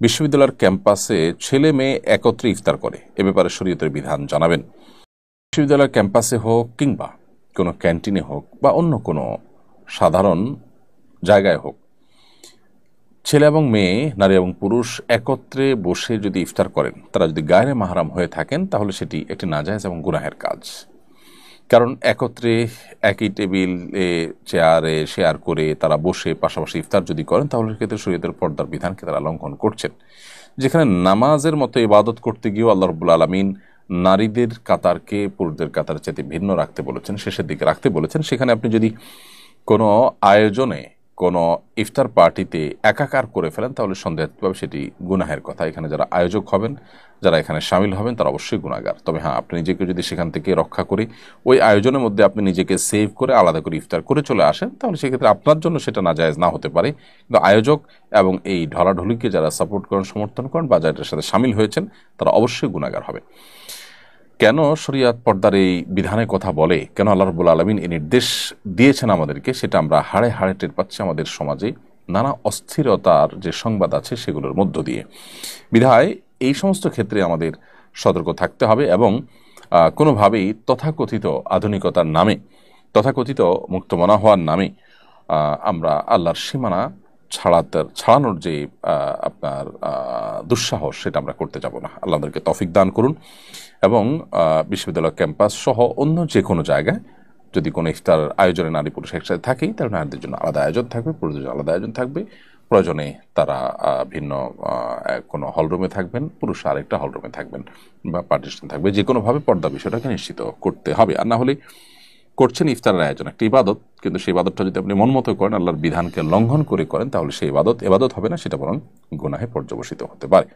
বিশ্ববিদ্যালয়ের ক্যাম্পাসে ছেলে মেয়ে একত্রে ইফতার করে, এ ব্যাপারে শরীয়তের বিধান জানাবেন। বিশ্ববিদ্যালয়ের ক্যাম্পাসে হোক কিংবা কোনো ক্যান্টিনে হোক বা অন্য কোনো সাধারণ জায়গায় হোক, ছেলে এবং মেয়ে, নারী এবং পুরুষ একত্রে বসে যদি ইফতার করেন, তারা যদি গায়রে মাহরাম হয়ে থাকেন, তাহলে সেটি একটি নাজায়েজ এবং গুনাহের কাজ। কারণ একত্রে একই টেবিলে চেয়ারে শেয়ার করে তারা বসে পাশাপাশি ইফতার যদি করেন, তাহলে সেক্ষেত্রে শরীয়তের পর্দার বিধানকে তারা লঙ্ঘন করছেন। যেখানে নামাজের মতো ইবাদত করতে গিয়েও আল্লাহ রাব্বুল আলামিন নারীদের কাতারকে পুরুষদের কাতার চাইতে ভিন্ন রাখতে বলেছেন, শেষের দিকে রাখতে বলেছেন, সেখানে আপনি যদি কোনো আয়োজনে, কোনো ইফতার পার্টিতে একাকার করে ফেলেন, তাহলে সন্দেহভাবে সেটি গুনাহের কথা। এখানে যারা আয়োজক হবেন, যারা এখানে সামিল হবেন, তারা অবশ্যই গুনাহগার। তবে হ্যাঁ, আপনি নিজেকে যদি সেখান থেকে রক্ষা করে ওই আয়োজনের মধ্যে আপনি নিজেকে সেভ করে আলাদা করে ইফতার করে চলে আসেন, তাহলে সেক্ষেত্রে আপনার জন্য সেটা নাজায়েজ না হতে পারে। কিন্তু আয়োজক এবং এই ঢলাঢলিকে যারা সাপোর্ট করেন, সমর্থন করেন বা যারা এটার সাথে সামিল হয়েছেন, তারা অবশ্যই গুনাহগার হবে। কেন শরিয়াত পর্দার এই বিধানের কথা বলে, কেন আল্লাহ রাব্বুল আলামিন এই নির্দেশ দিয়েছেন আমাদেরকে, সেটা আমরা হাড়ে হাড়ে টের পাচ্ছি আমাদের সমাজে নানা অস্থিরতার যে সংবাদ আছে সেগুলোর মধ্য দিয়ে। বিধায় এই সমস্ত ক্ষেত্রে আমাদের সতর্ক থাকতে হবে এবং কোনোভাবেই তথাকথিত আধুনিকতার নামে, তথাকথিত মুক্তমনা হওয়ার নামে আমরা আল্লাহর সীমানা ছাড়ানোর যে আপনার দুঃসাহস, সেটা আমরা করতে যাব না। আল্লাহ আমাদেরকে তৌফিক দান করুন এবং বিশ্ববিদ্যালয় ক্যাম্পাস সহ অন্য যে কোনো জায়গায় যদি কোনো ইফতার আয়োজনে নারী পুরুষ একসাথে থাকেই, তাহলে নারীদের জন্য আলাদা আয়োজন থাকবে, পুরুষদের জন্য আলাদা আয়োজন থাকবে। প্রয়োজনে তারা ভিন্ন কোনো হলরুমে থাকবেন, পুরুষ আরেকটা হলরুমে থাকবেন বা পার্টিশন থাকবে। যে কোনোভাবে পর্দা বিষয়টাকে নিশ্চিত করতে হবে। আর না হলে করছেন ইফতারের আয়োজন, একটা ইবাদত, কিন্তু সেই ইবাদতটা যদি আপনি মন মতো করেন, আল্লাহর বিধানকে লঙ্ঘন করে করেন, তাহলে সেই ইবাদত হবে না, সেটা বরং গুনাহে পর্যবসিত হতে পারে।